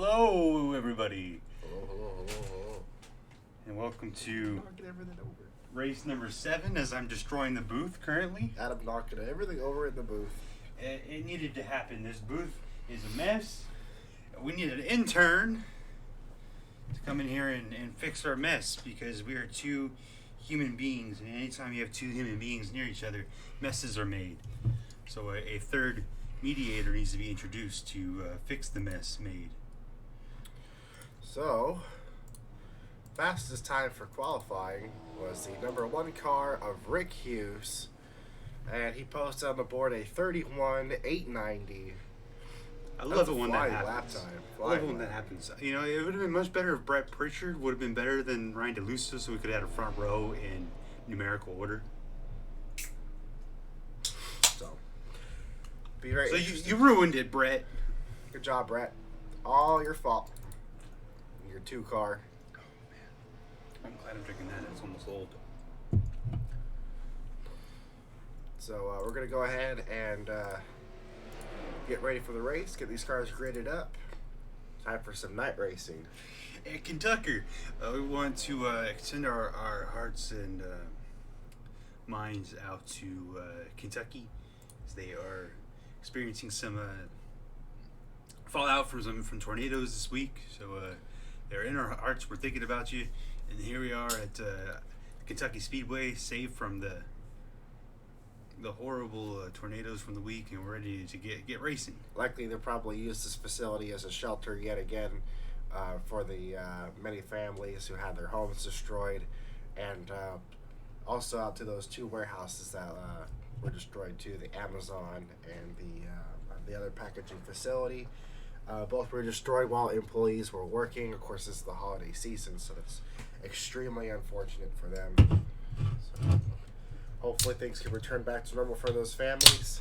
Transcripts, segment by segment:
Hello, everybody, Hello. and welcome to Knocking everything over. race number 7 as I'm destroying the booth currently. Adam knocking everything over in the booth. It needed to happen. This booth is a mess. We need an intern to come in here and fix our mess because we are two human beings, and anytime you have two human beings near each other, messes are made. So a third mediator needs to be introduced to fix the mess made. So, fastest time for qualifying was the number 1 car of Rick Hughes, and he posted on the board a 31.890. I love it when that Flying lap happens. time. I love it when that happens. You know, it would have been much better if Brett Pritchard would have been better than Ryan DeLusso, so we could have had a front row in numerical order. So, be very So interesting. you ruined it, Brett. Good job, Brett. All your fault. Your 2 car. Oh man, I'm glad I'm drinking that. It's almost old. So we're gonna go ahead and get ready for the race. Get these cars graded up. Time for some night racing. At Kentucky, we want to extend our hearts and minds out to Kentucky, as they are experiencing some fallout from tornadoes this week. So they're in our hearts. We're thinking about you, and here we are at Kentucky Speedway, saved from the horrible tornadoes from the week, and we're ready to get racing. Likely they'll probably use this facility as a shelter yet again for the many families who had their homes destroyed, and also out to those 2 warehouses that were destroyed too, the Amazon and the other packaging facility. Both were destroyed while employees were working. Of course, this is the holiday season, so it's extremely unfortunate for them. So, hopefully things can return back to normal for those families.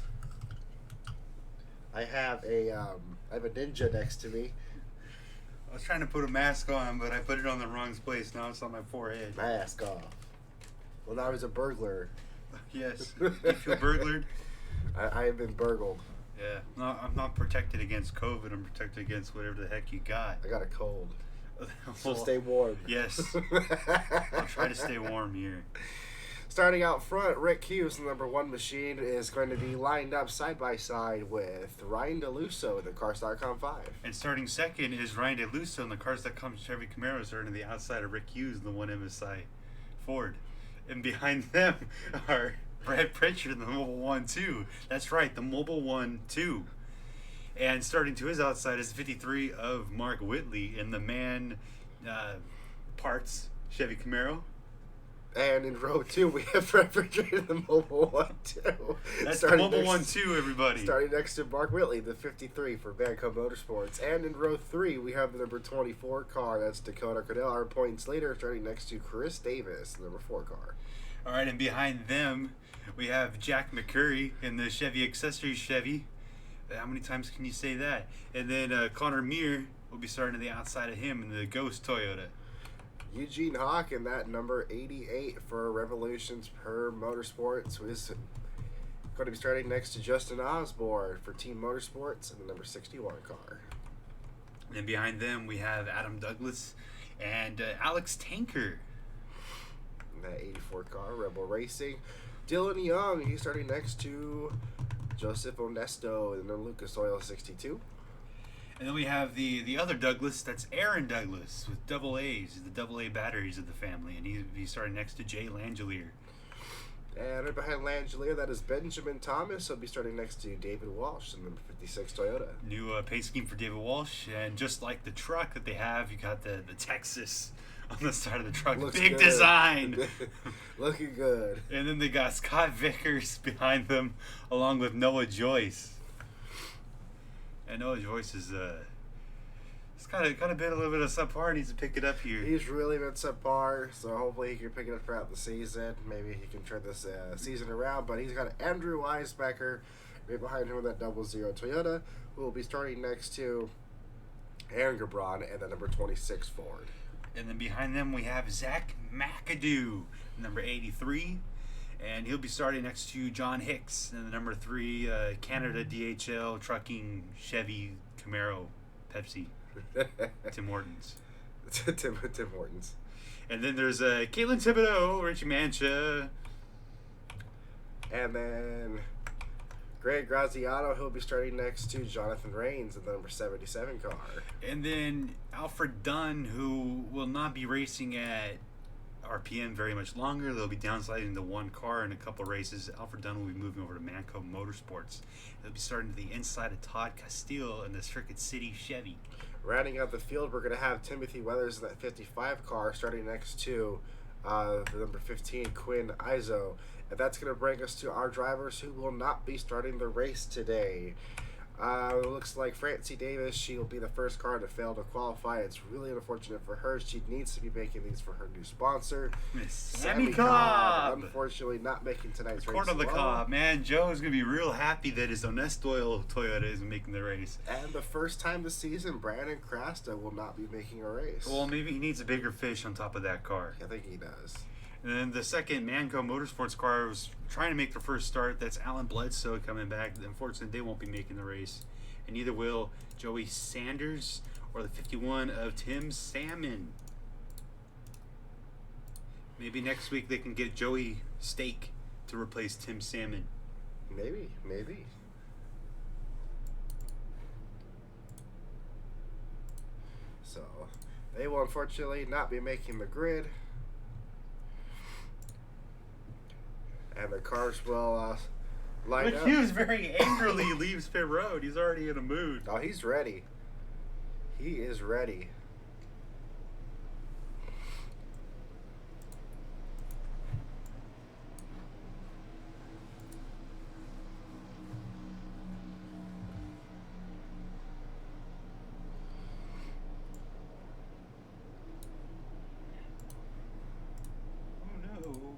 I have a ninja next to me. I was trying to put a mask on, but I put it on the wrong place. Now it's on my forehead. Mask off. Well, now he's a burglar. Yes. You feel burglared? I have been burgled. Yeah. No, I'm not protected against COVID. I'm protected against whatever the heck you got. I got a cold. So Well, stay warm. Yes. I'll try to stay warm here. Starting out front, Rick Hughes, the number 1 machine, is going to be lined up side by side with Ryan DeLusso in the Cars.com 5. And starting second is Ryan DeLusso, and the Cars.com Chevy Camaros are on the outside of Rick Hughes and the 1 MSI Ford. And behind them are Brad Pritchard and the Mobile 1-2. That's right, the Mobile 1-2. And starting to his outside is the 53 of Mark Whitley in the man parts Chevy Camaro. And in row 2, we have Brad Pritchard in the Mobile 1-2. That's the Mobile 1-2, everybody. Starting next to Mark Whitley, the 53 for Vanco Motorsports. And in row 3, we have the number 24 car. That's Dakota Cordell. Our points later, starting next to Chris Davis, the number 4 car. All right, and behind them, we have Jack McCurry in the Chevy Accessories Chevy. How many times can you say that? And then Connor Meir will be starting to the outside of him in the Ghost Toyota. Eugene Hawk in that number 88 for Revolutions Per Motorsports is going to be starting next to Justin Osborne for Team Motorsports in the number 61 car. And behind them, we have Adam Douglas and Alex Tanker. In that 84 car, Rebel Racing. Dylan Young, he's starting next to Joseph Onesto in the Lucas Oil 62. And then we have the other Douglas, that's Aaron Douglas with double A's, the double A batteries of the family, and he's starting next to Jay Langelier. And right behind Langelier, that is Benjamin Thomas. He'll be starting next to David Walsh in the number 56 Toyota. New paint scheme for David Walsh, and just like the truck that they have, you got the Texas on the side of the truck. Looks Big good. design. Looking good. And then they got Scott Vickers behind them, along with Noah Joyce. And Noah Joyce is it's kind of been a little bit of subpar. Needs to pick it up here. He's really been subpar, so hopefully he can pick it up throughout the season. Maybe he can turn this season around. But he's got Andrew Weisbecker right behind him with that 00 Toyota, who will be starting next to Aaron Gabron and the number 26 Ford. And then behind them we have Zach McAdoo, number 83. And he'll be starting next to John Hicks in the number 3 Canada DHL Trucking Chevy Camaro Pepsi. Tim Hortons. Tim Hortons. And then there's Caitlin Thibodeau, Richie Mancha. And then Greg Graziano, he'll be starting next to Jonathan Rains in the number 77 car. And then Alfred Dunn, who will not be racing at RPM very much longer. They'll be downsliding to one car in a couple of races. Alfred Dunn will be moving over to Manco Motorsports. They'll be starting to the inside of Todd Castile in the Circuit City Chevy. Rounding out the field, we're going to have Timothy Weathers in that 55 car starting next to the number 15, Quinn Izo. And that's going to bring us to our drivers who will not be starting the race today. It looks like Francie Davis, she will be the first car to fail to qualify. It's really unfortunate for her. She needs to be making these for her new sponsor. Miss Sammy Cobb. Unfortunately, not making tonight's race. Corner of the well. Cobb. Man, Joe's going to be real happy that his Honest Oil Toyota is making the race. And the first time this season, Brandon Crasta will not be making a race. Well, maybe he needs a bigger fish on top of that car. I think he does. And then the second Manco Motorsports car was trying to make their first start. That's Alan Bledsoe coming back. Unfortunately, they won't be making the race. And neither will Joey Sanders or the 51 of Tim Salmon. Maybe next week they can get Joey Steak to replace Tim Salmon. Maybe. So, they will unfortunately not be making the grid. And the cars will line up. Hughes very angrily leaves pit road. He's already in a mood. Oh, he's ready. He is ready. Oh no.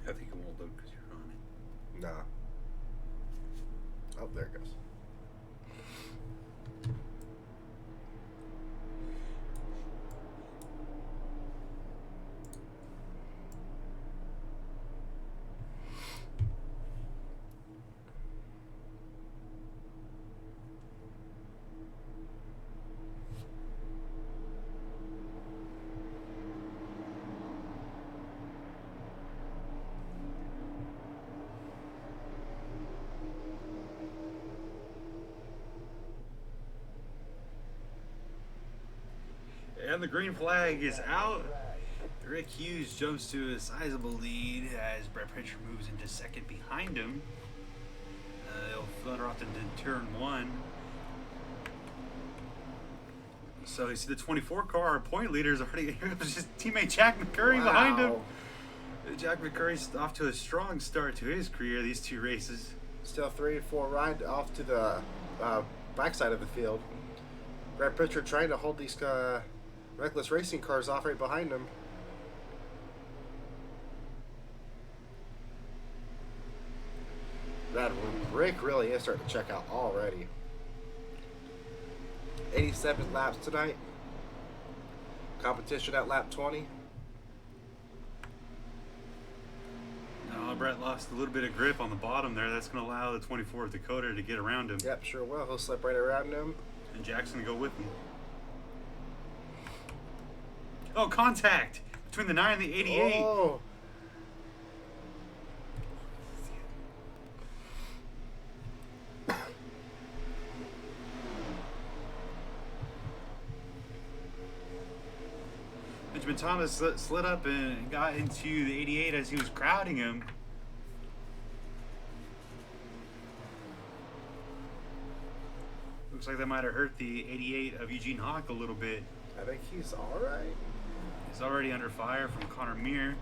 I think it won't load because you're on it. Nah. Oh, there it goes. And the green flag is out. Rick Hughes jumps to a sizable lead as Brett Pritchard moves into second behind him. They'll flutter off into turn one. So you see the 24 car, our point leader is already, here comes his teammate Jack McCurry behind him. Jack McCurry's off to a strong start to his career, these two races. Still 3 and 4 ride off to the backside of the field. Brett Pritchard trying to hold these reckless racing cars off right behind him. That Rick really is starting to check out already. 87 laps tonight. Competition at lap 20. Brett lost a little bit of grip on the bottom there. That's going to allow the 24 Dakota to get around him. Yep, sure will. He'll slip right around him. And Jackson go with him. Oh, contact between the 9 and the 88. Oh. Benjamin Thomas slid up and got into the 88 as he was crowding him. Looks like that might have hurt the 88 of Eugene Hawk a little bit. I think he's all right. He's already under fire from Connor Meir.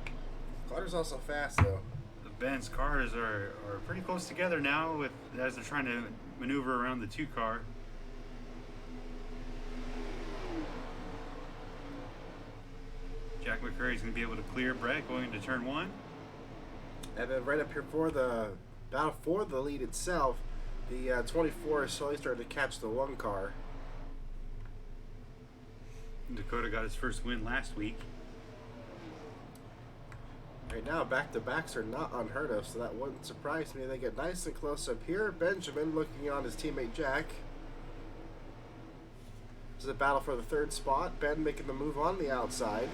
Connor's also fast, though. The Benz cars are pretty close together now as they're trying to maneuver around the 2 car. Jack McCurry's going to be able to clear Brett going into turn 1. And then right up here for the battle for the lead itself, The 24 is slowly starting to catch the one car. Dakota got his first win last week. Right now, back-to-backs are not unheard of, so that wouldn't surprise me. They get nice and close up here. Benjamin looking on his teammate Jack. This is a battle for the third spot. Ben making the move on the outside.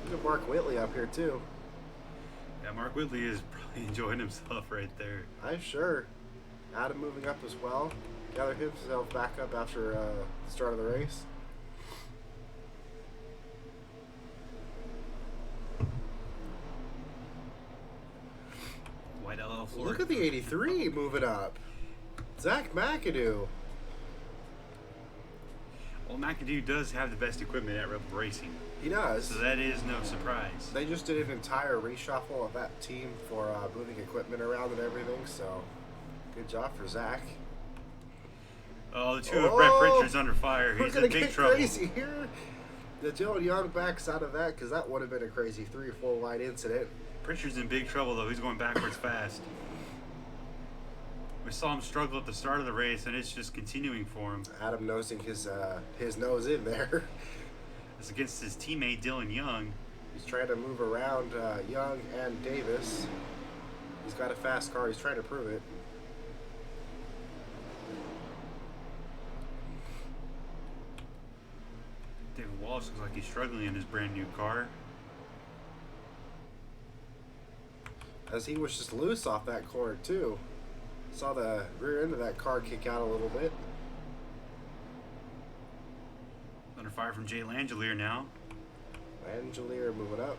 Look at Mark Whitley up here, too. Yeah, Mark Whitley is probably enjoying himself right there. I'm sure. Adam moving up as well. Gathered himself back up after the start of the race. White LL floor. Look at the 83 moving up. Zach McAdoo. Well, McAdoo does have the best equipment at Rebel Racing. He does. So that is no surprise. They just did an entire reshuffle of that team for moving equipment around and everything, so good job for Zach. Oh, the two of Brett Pritchard's under fire. We're He's gonna in big get trouble. crazy here. The Joe Young backs out of that because that would have been a crazy 3 or 4 wide incident. Pritchard's in big trouble, though. He's going backwards fast. We saw him struggle at the start of the race, and it's just continuing for him. Adam nosing his nose in there. It's against his teammate, Dylan Young. He's trying to move around Young and Davis. He's got a fast car. He's trying to prove it. David Walsh looks like he's struggling in his brand new car. As he was just loose off that corner, too. Saw the rear end of that car kick out a little bit. Under fire from Jay Langelier now. Langelier moving up.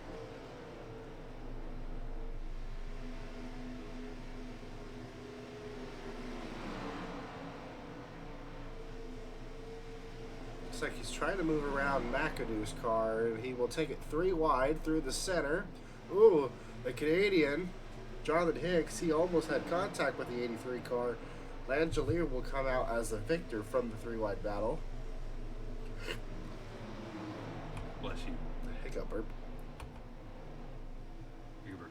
Looks like he's trying to move around McAdoo's car, and he will take it 3 wide through the center. Ooh, the Canadian, Jonathan Hicks, he almost had contact with the 83 car. Langelier will come out as the victor from the 3 wide battle. Bless you. Hiccup burp. Huber.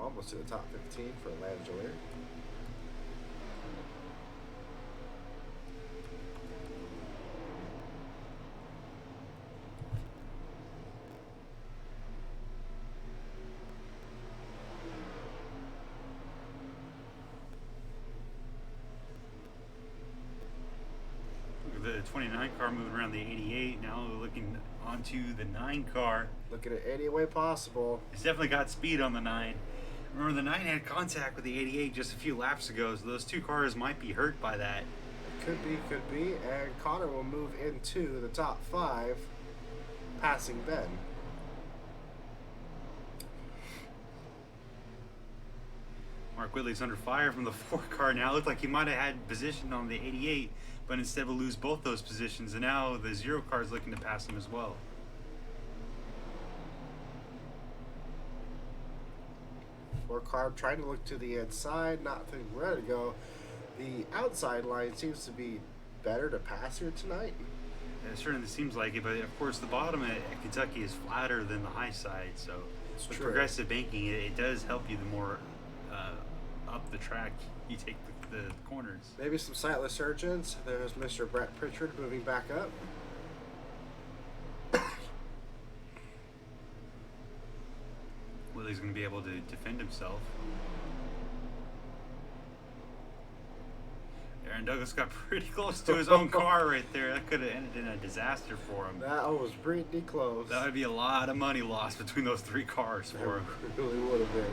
Almost to the top 15 for Langelier. The 29 car moving around the 88. Now we're looking onto the 9 car. Looking at any way possible. It's definitely got speed on the 9. Remember, the 9 had contact with the 88 just a few laps ago, so those 2 cars might be hurt by that. Could be. And Connor will move into the top 5, passing Ben. Mark Whitley's under fire from the 4 car now. It looked like he might have had position on the 88, but instead will lose both those positions, and now the 0 car is looking to pass him as well. Or car trying to look to the inside, not thinking where to go. The outside line seems to be better to pass here tonight. It certainly seems like it, but of course the bottom at Kentucky is flatter than the high side, so It's with true. progressive banking, it does help you the more up the track you take the corners. Maybe some sightless urgents. There's Mr. Brett Pritchard moving back up. Willie's going to be able to defend himself. Aaron Douglas got pretty close to his own car right there. That could have ended in a disaster for him. That was pretty close. That would be a lot of money lost between those 3 cars for him. It really would have been.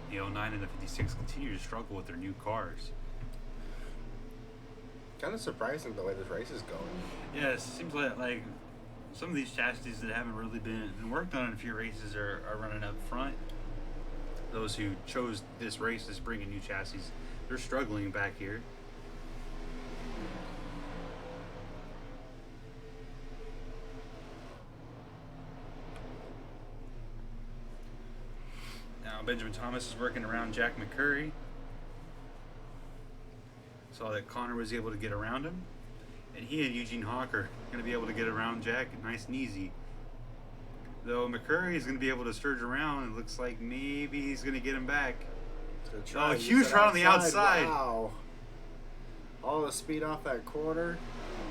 The 09 and the 56 continue to struggle with their new cars. Kind of surprising the way this race is going. Yeah, it seems like some of these chassis that haven't really been worked on in a few races are running up front. Those who chose this race to bring in new chassis, they're struggling back here. Now Benjamin Thomas is working around Jack McCurry. Saw that Connor was able to get around him. And he and Eugene Hawk are going to be able to get around Jack nice and easy. Though McCurry is going to be able to surge around. It looks like maybe he's going to get him back. Oh, huge run on the outside. Wow. All the speed off that corner.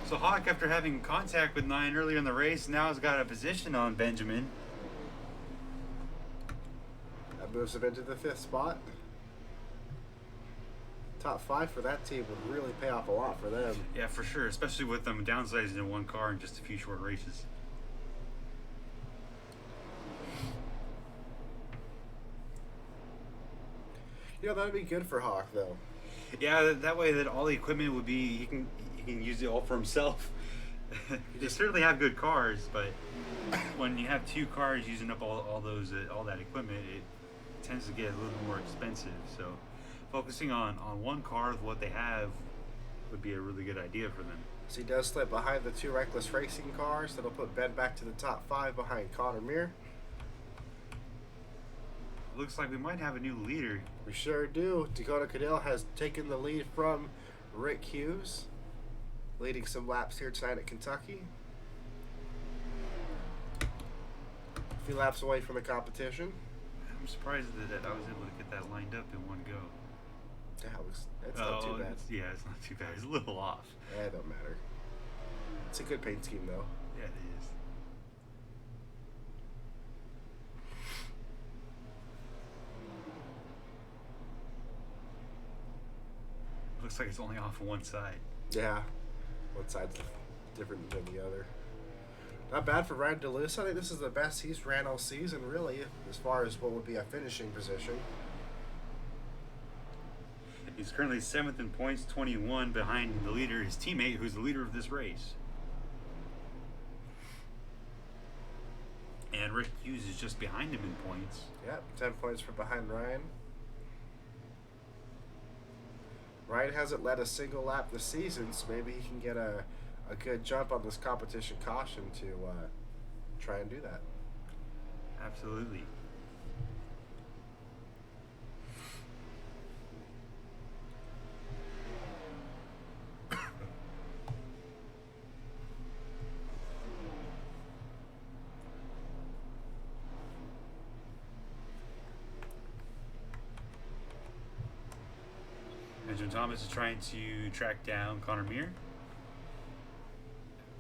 So Hawk, after having contact with 9 earlier in the race, now has got a position on Benjamin. That moves him into the 5th spot. Top 5 for that team would really pay off a lot for them. Yeah, for sure. Especially with them downsizing in one car in just a few short races. You know, that would be good for Hawk, though. Yeah, that way that all the equipment would be, he can use it all for himself. They certainly have good cars, but when you have 2 cars using up all that equipment, it tends to get a little more expensive. So focusing on one car with what they have would be a really good idea for them. So he does slip behind the 2 Reckless Racing cars. That'll put Ben back to the top 5 behind Connor Muir. Looks like we might have a new leader. We sure do. Dakota Cadell has taken the lead from Rick Hughes, leading some laps here tonight at Kentucky. A few laps away from the competition. I'm surprised that I was able to get that lined up in one go. It's not too bad. It's not too bad. It's a little off. Yeah, it don't matter. It's a good paint scheme, though. Yeah, it is. Looks like it's only off on one side. Yeah, one side's different than the other. Not bad for Ryan DeLuce. I think this is the best he's ran all season, really, as far as what would be a finishing position. He's currently 7th in points, 21 behind the leader, his teammate, who's the leader of this race. And Rick Hughes is just behind him in points. Yep, 10 points from behind Ryan. Ryan hasn't led a single lap this season, so maybe he can get a good jump on this competition caution to try and do that. Absolutely. Benjamin Thomas is trying to track down Connor Muir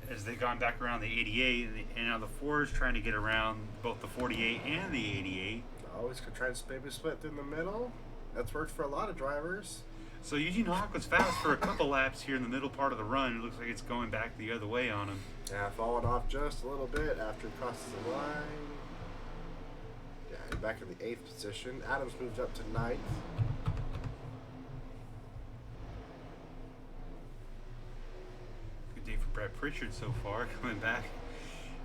as they've gone back around the 88, and now the 4 is trying to get around both the 48 and the 88. Always could try and maybe split through the middle. That's worked for a lot of drivers. So Eugene Hawk was fast for a couple laps here in the middle part of the run. It looks like it's going back the other way on him. Yeah, falling off just a little bit after it crosses the line. Yeah, back in the 8th position. Adams moved up to 9th. Good day for Brad Pritchard so far, coming back.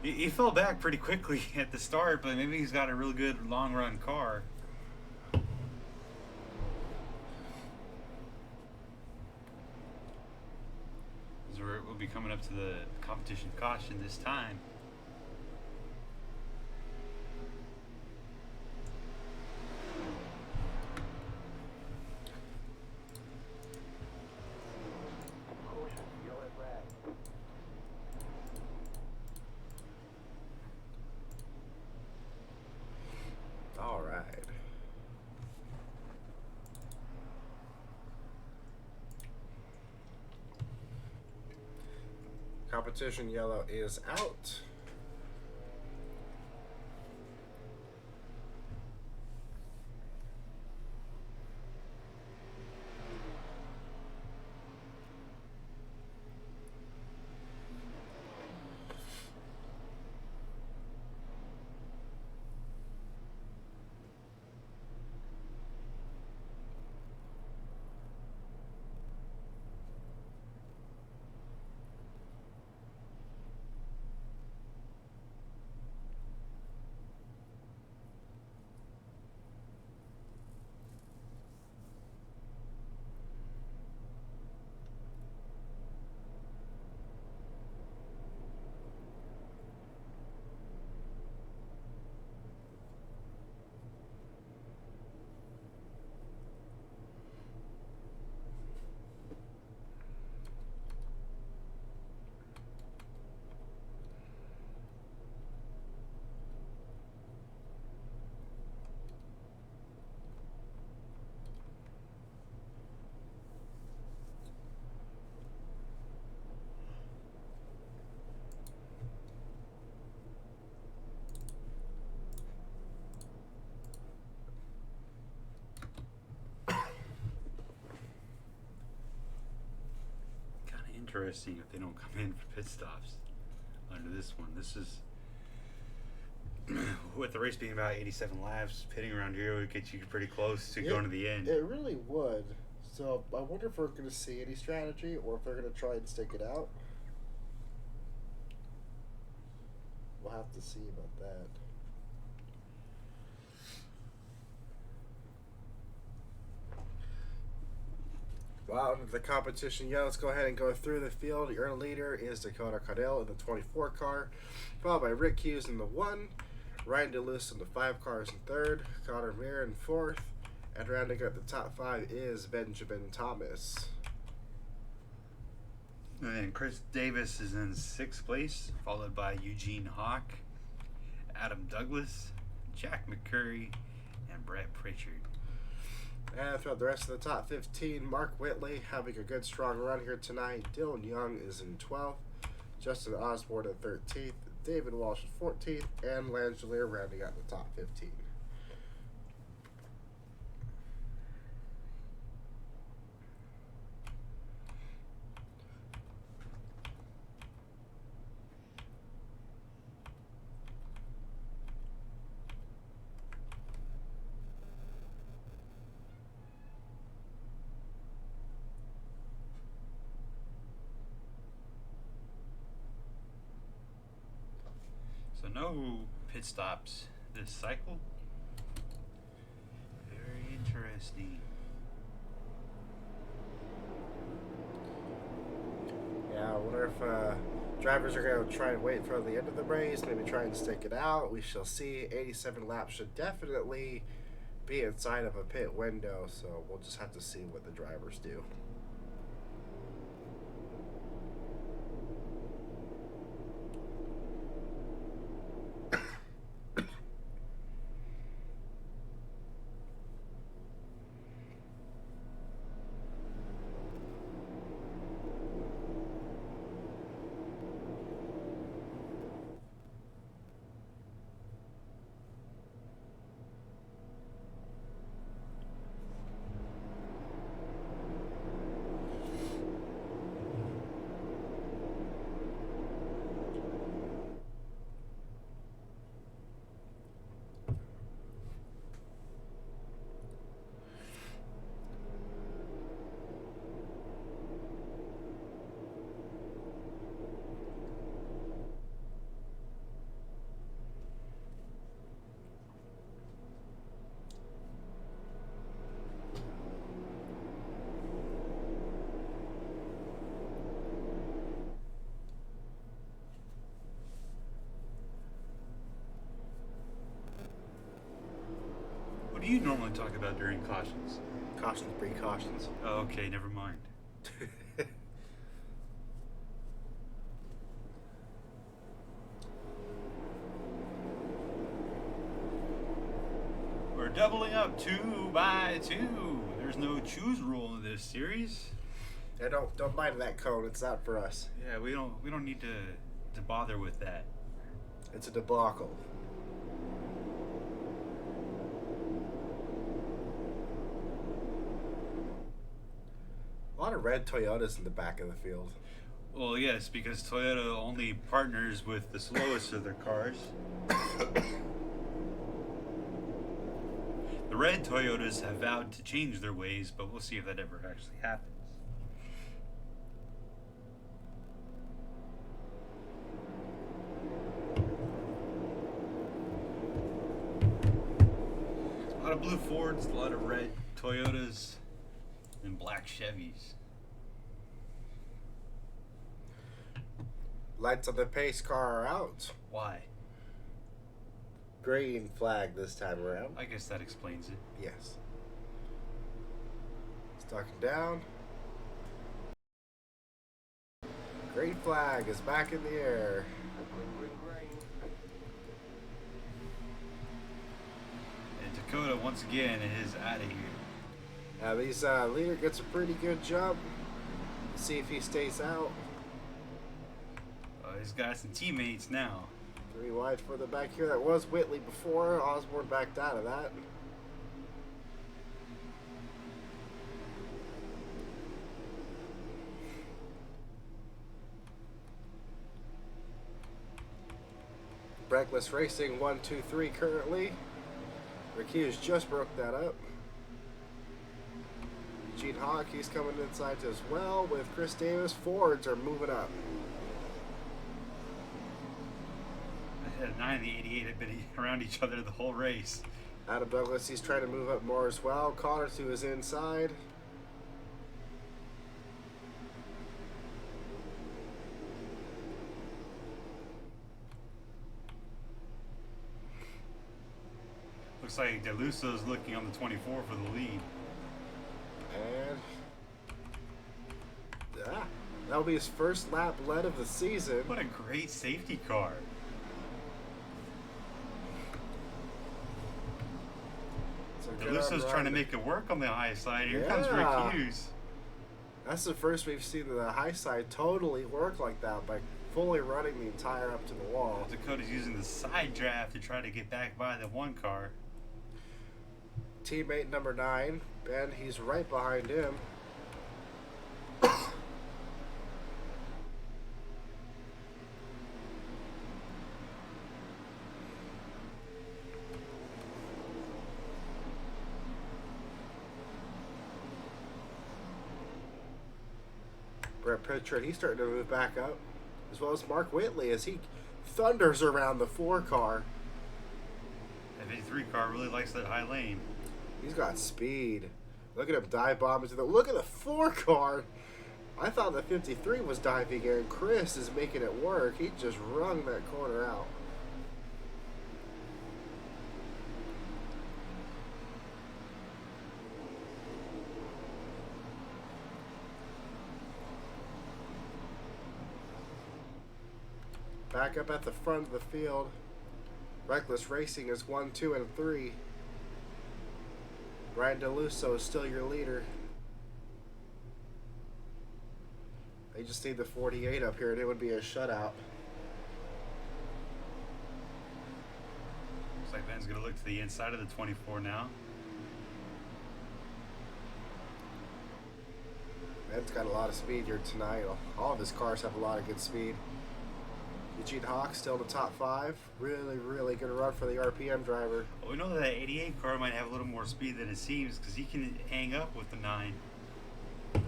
He fell back pretty quickly at the start, but maybe he's got a really good long run car. We'll be coming up to the competition caution this time. All right. Competition yellow is out. interesting if they don't come in for pit stops under this one. This is, with the race being about 87 laps, pitting around here would get you pretty close to going to the end. It really would. So I wonder if we're going to see any strategy or if they're going to try and stick it out. We'll have to see about that. Well, into the competition, let's go ahead and go through the field. Your leader is Dakota Caudill in the 24 car, followed by Rick Hughes in the 1, Ryan DeLuce in the 5 cars in 3rd, Connor Mir in 4th, and rounding out the top 5 is Benjamin Thomas. And then Chris Davis is in 6th place, followed by Eugene Hawk, Adam Douglas, Jack McCurry, and Brett Pritchard. And throughout the rest of the top 15, Mark Whitley having a good strong run here tonight. Dylan Young is in 12th, Justin Osborne at 13th, David Walsh at 14th, and Langelier rounding out the top 15. So no pit stops this cycle. Very interesting. Yeah, I wonder if drivers are going to try and wait for the end of the race, maybe try and stick it out. We shall see. 87 laps should definitely be inside of a pit window, so we'll just have to see what the drivers do. What do you normally talk about during cautions? Cautions, precautions. Oh, okay, never mind. We're doubling up 2 by 2. There's no choose rule in this series. Yeah, don't mind that cone. It's not for us. Yeah, we don't need to bother with that. It's a debacle. A lot of red Toyotas in the back of the field. Well, yes, because Toyota only partners with the slowest of their cars. The red Toyotas have vowed to change their ways, but we'll see if that ever actually happens. A lot of blue Fords, a lot of red Toyotas, and black Chevys. Lights on the pace car are out. Why? Green flag this time around. I guess that explains it. Yes. Stalking down. Green flag is back in the air. And Dakota, once again, is out of here. Now these leader gets a pretty good jump. See if he stays out. He's got some teammates now. 3 wide for the back here. That was Whitley before. Osborne backed out of that. Reckless Racing 1-2-3 currently. Rick Hughes just broke that up. Gene Hawk, he's coming inside as well with Chris Davis. Fords are moving up. The 9 and the 88 have been around each other the whole race. Adam Douglas, he's trying to move up more as well. Connor to his inside. Looks like DeLuso's looking on the 24 for the lead. And that'll be his first lap led of the season. What a great safety car. DeLuso's trying to make it work on the high side. Here comes Rick Hughes. That's the first we've seen the high side totally work like that by fully running the entire up to the wall. Dakota's using the side draft to try to get back by the one car. Teammate number 9, Ben, he's right behind him. Brett Pritchard, he's starting to move back up, as well as Mark Whitley as he thunders around the 4 car. That 53 car really likes that high lane. He's got speed. Look at him dive bomb into the. Look at the 4 car. I thought the 53 was diving in. Chris is making it work. He just wrung that corner out. Back up at the front of the field. Reckless Racing is 1, 2, and 3. Brian DeLuso is still your leader. They just need the 48 up here and it would be a shutout. Looks like Ben's going to look to the inside of the 24 now. Ben's got a lot of speed here tonight. All of his cars have a lot of good speed. Eugene Hawk still in the top 5. Really, really good run for the RPM driver. Well, we know that 88 car might have a little more speed than it seems because he can hang up with the 9. And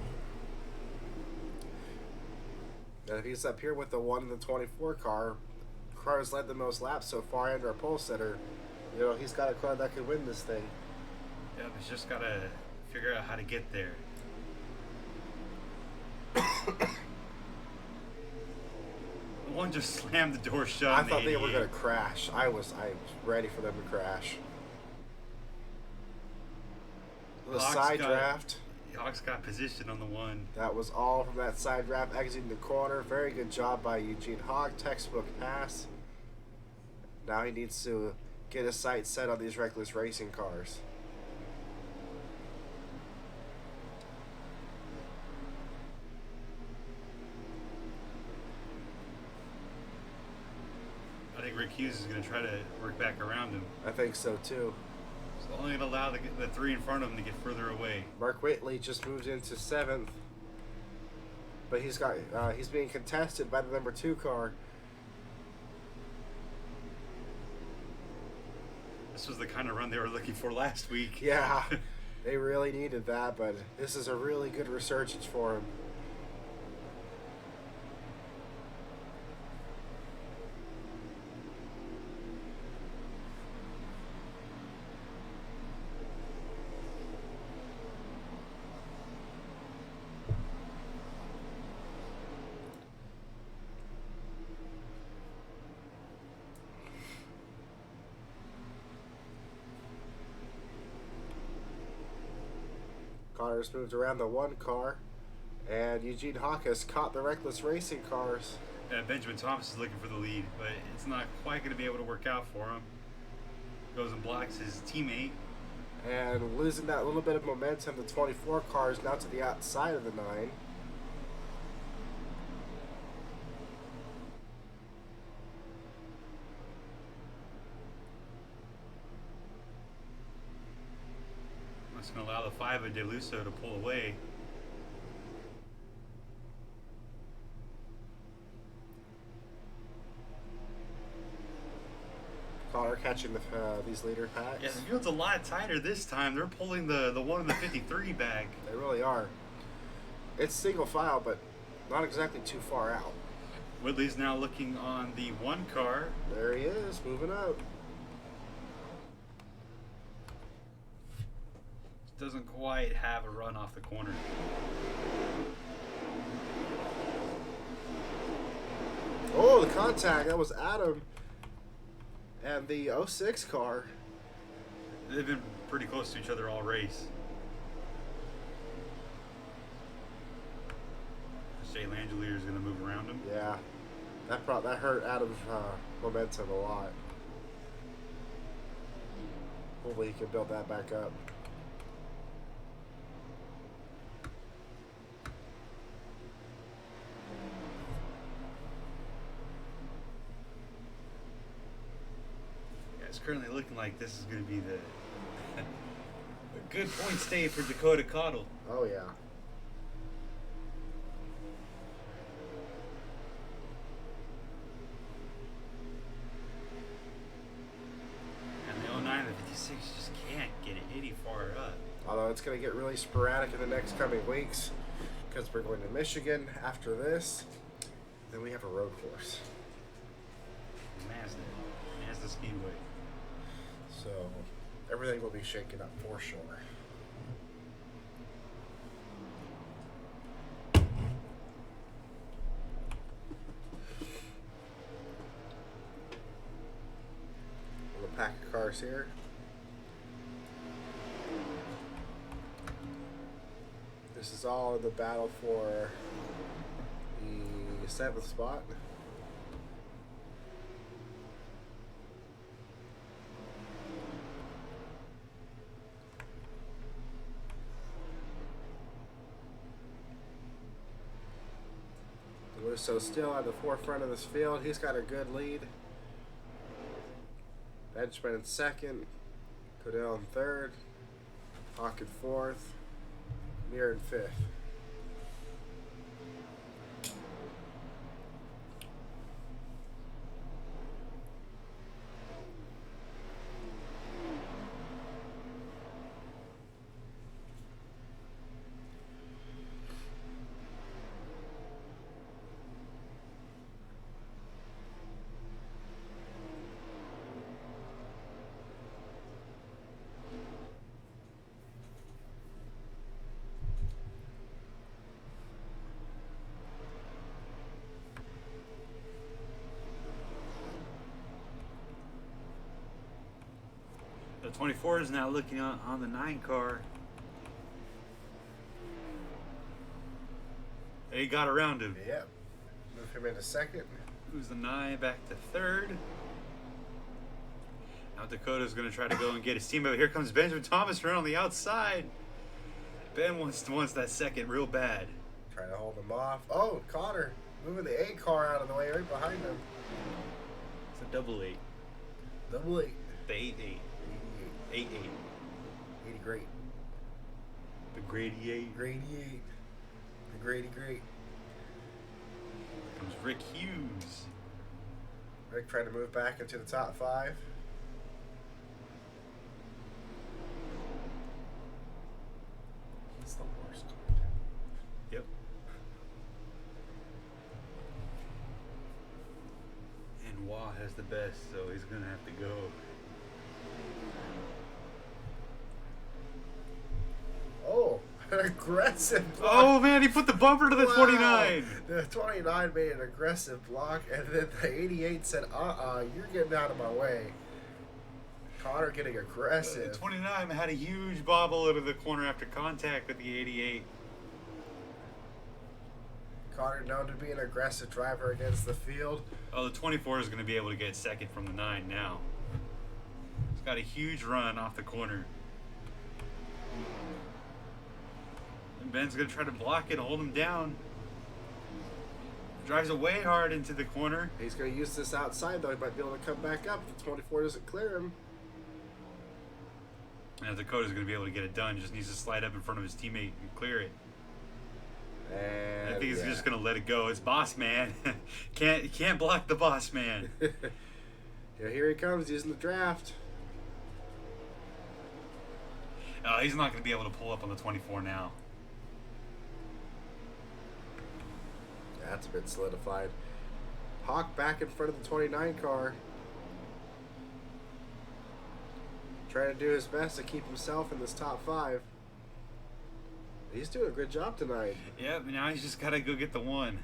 if he's up here with the 1 and the 24 car, car's led the most laps so far under a pole sitter. You know, he's got a car that could win this thing. Yeah, but he's just got to figure out how to get there. One just slammed the door shut. I thought they were going to crash. I was ready for them to crash. The side draft. Hawks got position on the 1. That was all from that side draft exiting the corner. Very good job by Eugene Hawk. Textbook pass. Now he needs to get his sights set on these Reckless Racing cars. I think Rick Hughes is going to try to work back around him. I think so too. It's only going to allow the 3 in front of him to get further away. Mark Whitley just moved into 7th, but he's being contested by the number 2 car. This was the kind of run they were looking for last week. Yeah, they really needed that, but this is a really good resurgence for him. Connor's moved around the 1 car, and Eugene Hawk has caught the Reckless Racing cars. Benjamin Thomas is looking for the lead, but it's not quite going to be able to work out for him. Goes and blocks his teammate. And losing that little bit of momentum, the 24 car is now to the outside of the 9. That's going to allow the 5 of DeLuso to pull away. Connor catching these leader packs. Yeah, the field's a lot tighter this time. They're pulling the one in the 53 back. They really are. It's single file, but not exactly too far out. Whitley's now looking on the 1 car. There he is, moving up. Doesn't quite have a run off the corner. Oh, the contact. That was Adam and the 06 car. They've been pretty close to each other all race. Jay Langelier is going to move around him. Yeah, that hurt Adam's momentum a lot. Hopefully he can build that back up. Yeah, it's currently looking like this is going to be the a good point stay for Dakota Cottle. Oh yeah. Just can't get it any far up. Although it's going to get really sporadic in the next coming weeks because we're going to Michigan after this. Then we have a road course. Mazda Speedway. So everything will be shaken up for sure. A pack of cars here. This is all in the battle for the 7th spot. So still at the forefront of this field. He's got a good lead. Benjamin in second. Codell in third. Hawk in fourth. Mir in fifth. The 24 is now looking on the 9 car. They got around him. Yep. Move him into second. Who's the 9 back to third? Now Dakota's going to try to go and get his team, but here comes Benjamin Thomas around on the outside. Ben wants that second real bad. Trying to hold him off. Oh, Connor moving the 8 car out of the way right behind him. It's a double 8. Double 8. The 8-8. 8-8. 80 great. The Grady 8. Grady 8. The Grady great. Comes Rick Hughes. Rick trying to move back into the top 5. It's the worst contact. Yep. And Wah has the best, so he's going to have to go. Oh, an aggressive block. Oh, man, he put the bumper to the Wow. 29. The 29 made an aggressive block, and then the 88 said, you're getting out of my way. Connor getting aggressive. The 29 had a huge bobble into the corner after contact with the 88. Connor known to be an aggressive driver against the field. Oh, the 24 is going to be able to get second from the 9 now. He's got a huge run off the corner. And Ben's going to try to block it, hold him down. Drives away hard into the corner. He's going to use this outside, though. He might be able to come back up if the 24 doesn't clear him. And Dakota's going to be able to get it done. Just needs to slide up in front of his teammate and clear it. And I think he's just going to let it go. It's boss man. Can't block the boss man. Yeah, here he comes using the draft. He's not going to be able to pull up on the 24 now. Yeah, that's a bit solidified. Hawk back in front of the 29 car. Trying to do his best to keep himself in this top 5. He's doing a good job tonight. Yeah, but now he's just got to go get the 1.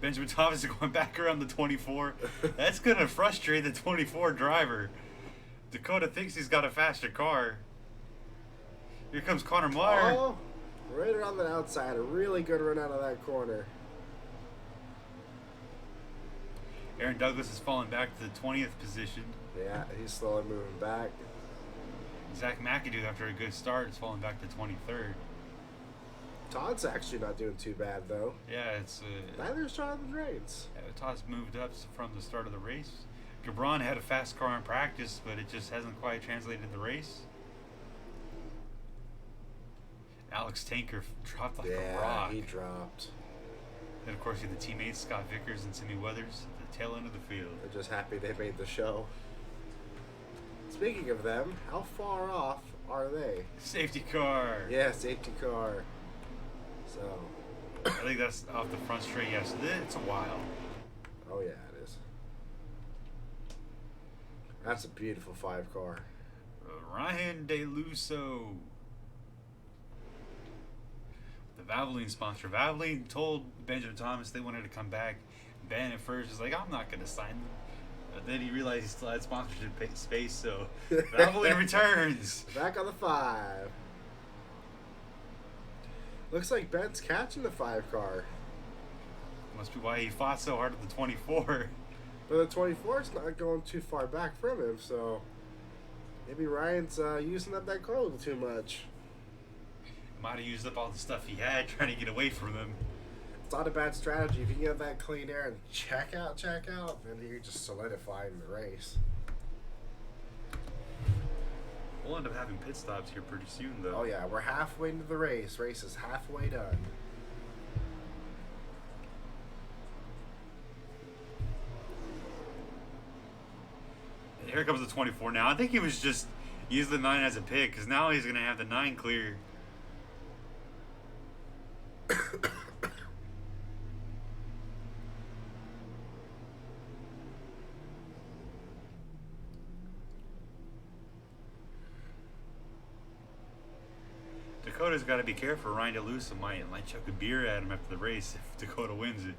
Benjamin Thomas is going back around the 24. That's going to frustrate the 24 driver. Dakota thinks he's got a faster car. Here comes Connor Meyer. Oh, right around the outside. A really good run out of that corner. Aaron Douglas is falling back to the 20th position. Yeah, he's slowly moving back. Zach McAdoo, after a good start, is falling back to 23rd. Todd's actually not doing too bad, though. Yeah, it's... Neither is Jonathan Reigns. Todd's moved up from the start of the race. Gabron had a fast car in practice, but it just hasn't quite translated in the race. Alex Tanker dropped like a rock. Yeah, he dropped. And, of course, you have the teammates, Scott Vickers and Timmy Weathers, at the tail end of the field. They're just happy they made the show. Speaking of them, how far off are they? Safety car. Yeah, safety car. So. I think that's off the front straight. Yes, it's a while. Oh, yeah, it is. That's a beautiful 5 car. Ryan DeLusso. The Valvoline sponsor. Valvoline told Benjamin Thomas they wanted to come back. Ben at first was like, I'm not going to sign them. But then he realized he still had sponsorship space, so Valvoline returns. Back on the 5. Looks like Ben's catching the 5 car. Must be why he fought so hard at the 24. But the 24 is not going too far back from him, so maybe Ryan's using up that car a little too much. Might have used up all the stuff he had trying to get away from him. It's not a bad strategy. If you can get that clean air and check out, then you're just solidifying the race. We'll end up having pit stops here pretty soon, though. Oh, yeah. We're halfway into the race. Race is halfway done. Here comes the 24 now. I think he was just use the 9 as a pick, because now he's going to have the 9 clear. Dakota's got to be careful. Ryan DeLuca might chuck a beer at him after the race if Dakota wins it.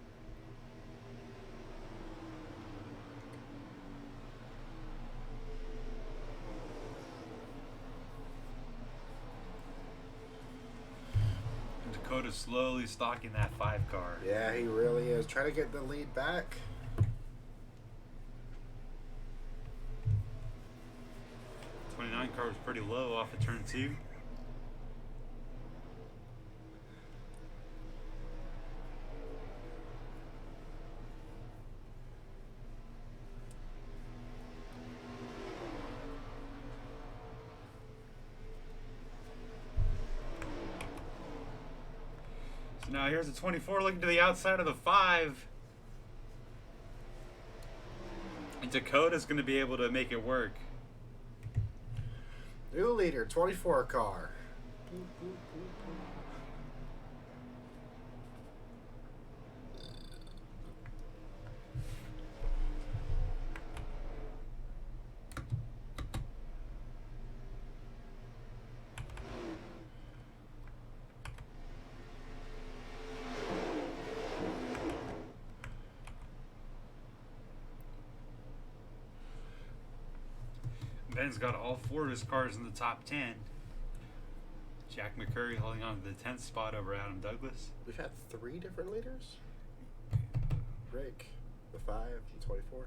Dakota's slowly stalking that 5 car. Yeah, he really is. Trying to get the lead back. The 29 car was pretty low off of turn 2. So now here's the 24 looking to the outside of the 5. And Dakota's going to be able to make it work. New leader, 24 car. Ben's got all 4 of his cars in the top 10. Jack McCurry holding on to the 10th spot over Adam Douglas. We've had 3 different leaders. Rick, the 5, and 24.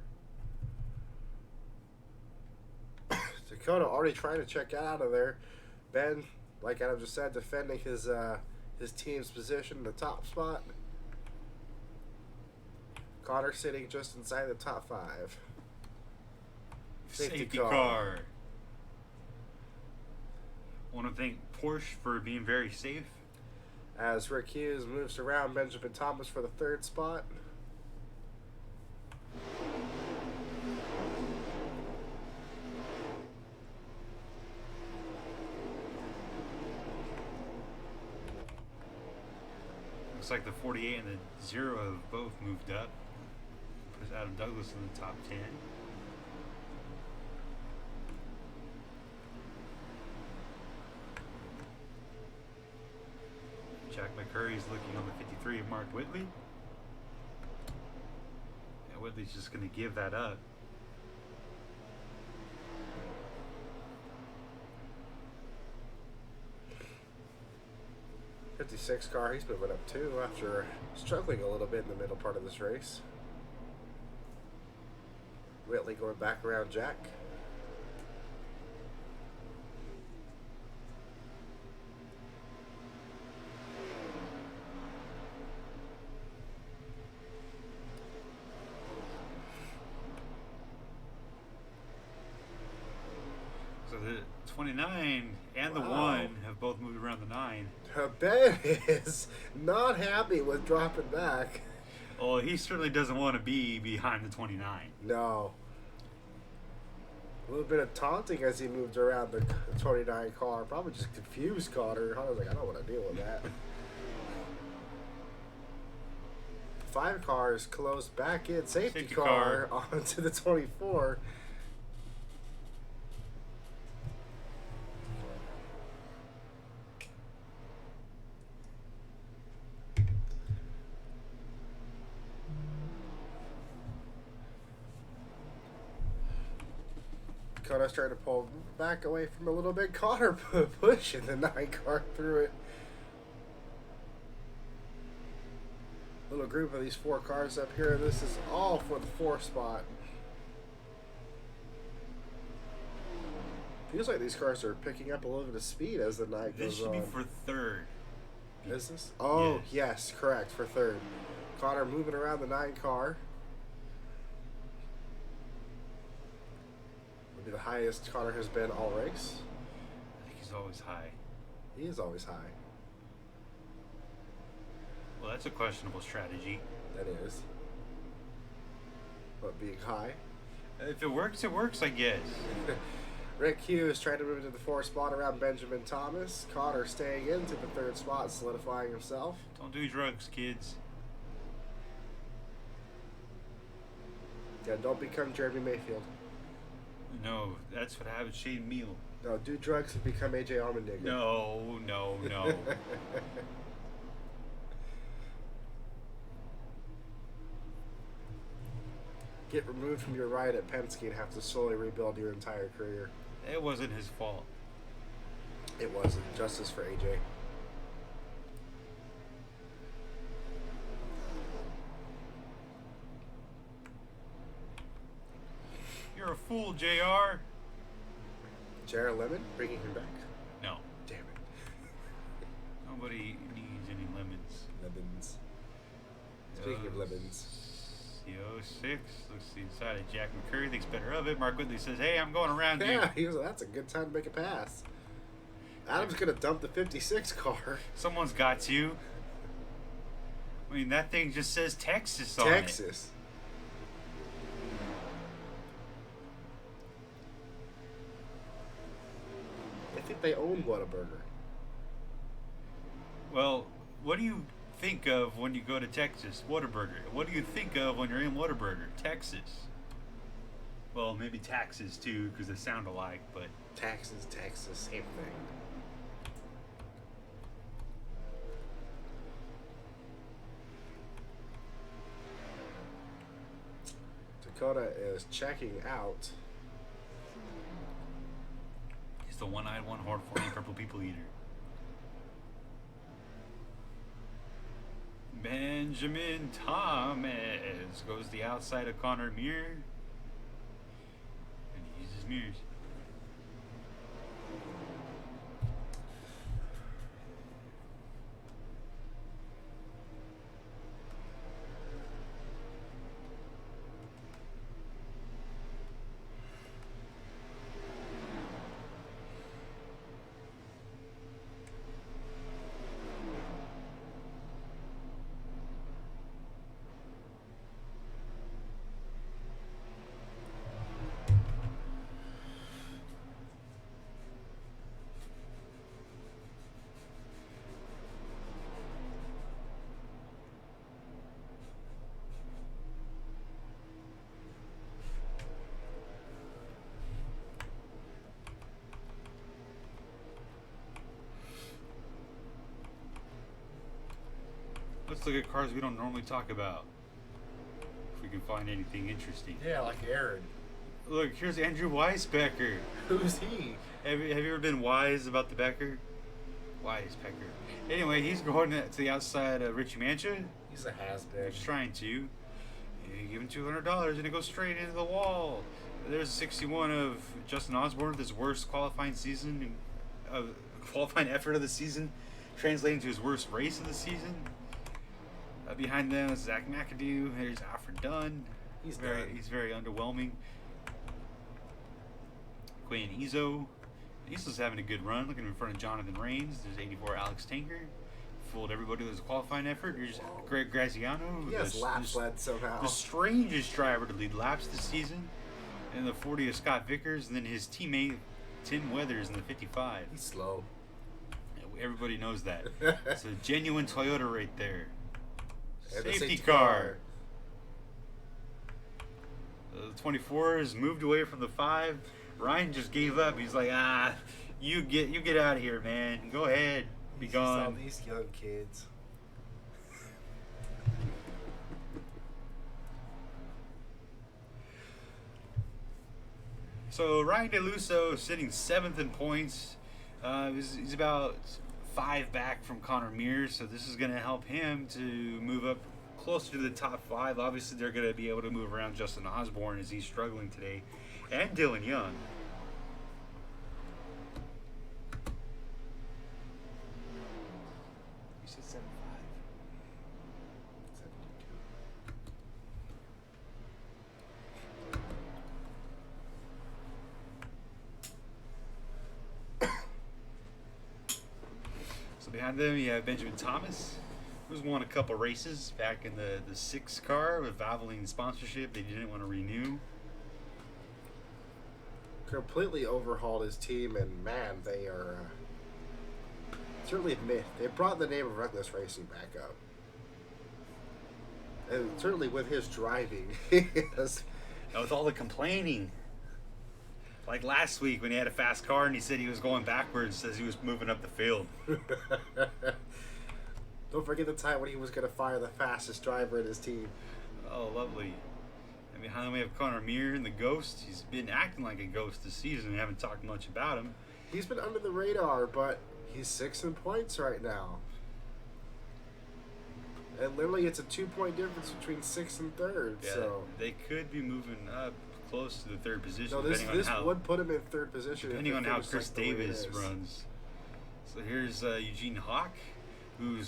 Dakota already trying to check out of there. Ben, like Adam just said, defending his team's position in the top spot. Connor sitting just inside the top 5. Safety car. Want to thank Porsche for being very safe. As Rick Hughes moves around Benjamin Thomas for the 3rd spot. looks like the 48 and the 0 have both moved up. Puts Adam Douglas in the top 10. Jack McCurry's looking on the 53 of Mark Whitley. And Whitley's just going to give that up. '56 car, he's moving up too after struggling a little bit in the middle part of this race. Whitley going back around Jack. So the 29 and the Wow. 1 have both moved around the 9. Ben is not happy with dropping back. Well, he certainly doesn't want to be behind the 29. No. A little bit of taunting as he moved around the 29 car. Probably just confused Connor. I was like, I don't want to deal with that. 5 cars closed back in. Safety car onto the 24. Connor's trying to pull back away from a little bit. Connor pushing the 9 car through it. Little group of these 4 cars up here. This is all for the 4 spot. Feels like these cars are picking up a little bit of speed as the night goes on. This should be for 3rd. Is this? Oh, Yes. yes, correct, for 3rd. Connor moving around the 9 car. Would be the highest Connor has been all race. I think he's always high. He is always high. Well, that's a questionable strategy. That is. But being high. If it works, I guess. Rick Hughes trying to move into the 4th spot around Benjamin Thomas. Connor staying into the 3rd spot, solidifying himself. Don't do drugs, kids. Yeah, don't become Jeremy Mayfield. No, that's what happened to Shane Meal. No, do drugs and become AJ Allmendinger. No. Get removed from your ride at Penske and have to slowly rebuild your entire career. It wasn't his fault. It wasn't. Justice for AJ. You're a fool, JR. Jared Lemon bringing him back. No, Damn it. nobody needs any lemons. Lemons. Speaking of lemons. CO6 looks to the inside of Jack McCurry, thinks better of it. Mark Whitley says, hey, I'm going around you. Yeah, he was. That's a good time to make a pass. Adam's gonna dump the 56 car. Someone's got to. I mean, that thing just says Texas on it. Texas. I think they own Whataburger. Well, what do you think of when you go to Texas? Whataburger. What do you think of when you're in Whataburger? Texas. Well, maybe taxes too, because they sound alike, but Texas, same thing. Dakota is checking out. he's the one-eyed, one-horned, 40 purple people eater. Benjamin Thomas goes the outside of Connor Muir. And he uses mirrors. let's look at cars we don't normally talk about. If we can find anything interesting. Yeah, like Aaron. Look, here's Andrew Weisbecker. Who's he? Have you ever been wise about the Becker? Weisbecker. Anyway, he's going to the outside of Richie Mancha. He's a has-been. He's trying to. You give him $200 and it goes straight into the wall. There's a 61 of Justin Osborne with his worst qualifying season, qualifying effort of the season, translating to his worst race of the season. Behind them is Zach McAdoo. There's Alfred Dunn. He's very underwhelming. Quinn Izzo. Izzo's having a good run. Looking in front of Jonathan Rains. There's 84 Alex Tanker. Fooled everybody with his qualifying effort. Here's Greg Graziano. He has laps led somehow. The strangest driver to lead laps this season. And the 40 of Scott Vickers. And then his teammate Tim Weathers in the 55. He's slow. Everybody knows that. It's a genuine Toyota right there. And Safety car. The 24 has moved away from the 5. Ryan just gave up. He's like, you get out of here, man. Go ahead. Be gone. All these young kids. So Ryan DeLusso sitting 7th in points. He's about 5 back from Connor Mears, so this is going to help him to move up closer to the top 5. Obviously, they're going to be able to move around Justin Osborne as he's struggling today, and Dylan Young. You said 7'5". 72. So behind them, you have Benjamin Thomas, who's won a couple races back in the 6 car with Valvoline sponsorship. They didn't want to renew. Completely overhauled his team, and man, they are certainly admit they brought the name of Reckless Racing back up, and certainly with his driving, yes. Now with all the complaining, like last week when he had a fast car and he said he was going backwards as he was moving up the field. Don't forget the time when he was going to fire the fastest driver in his team. Oh, lovely. And behind him we have Connor Mears and the Ghost. He's been acting like a ghost this season. We haven't talked much about him. He's been under the radar, but he's 6th in points right now. And literally it's a 2-point difference between 6th and 3rd. Yeah, so they could be moving up close to the 3rd position. no, this would put him in 3rd position. Depending on how Chris Davis runs. So here's Eugene Hawk, who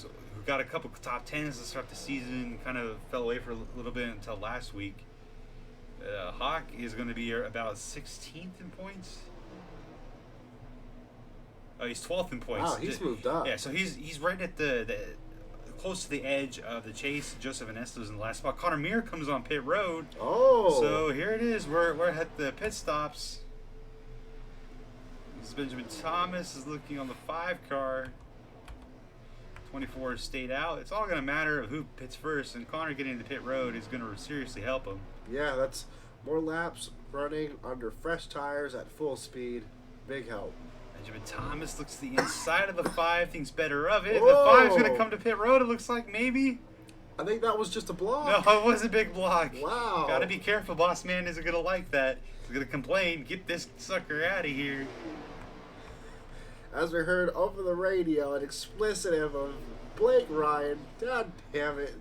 got a couple top 10s to start the season, kind of fell away for a little bit until last week. Hawk is going to be about 16th in points. Oh, he's 12th in points. Wow, he's moved up. Yeah, so he's right at the close to the edge of the chase. Joseph Ernesto's in the last spot. Connor Mears comes on pit road. Oh. So here it is. We're at the pit stops. This is Benjamin Thomas is looking on the 5 car. 24 stayed out. It's all going to matter of who pits first, and Connor getting to pit road is going to seriously help him. Yeah, that's more laps running under fresh tires at full speed. Big help. Benjamin Thomas looks to the inside of the 5, thinks better of it. Whoa. The 5's going to come to pit road, it looks like, maybe. I think that was just a block. No, it was a big block. Wow. Got to be careful. Boss man isn't going to like that. He's going to complain. Get this sucker out of here. As we heard over the radio, an explicitive of Blake Ryan. God damn it.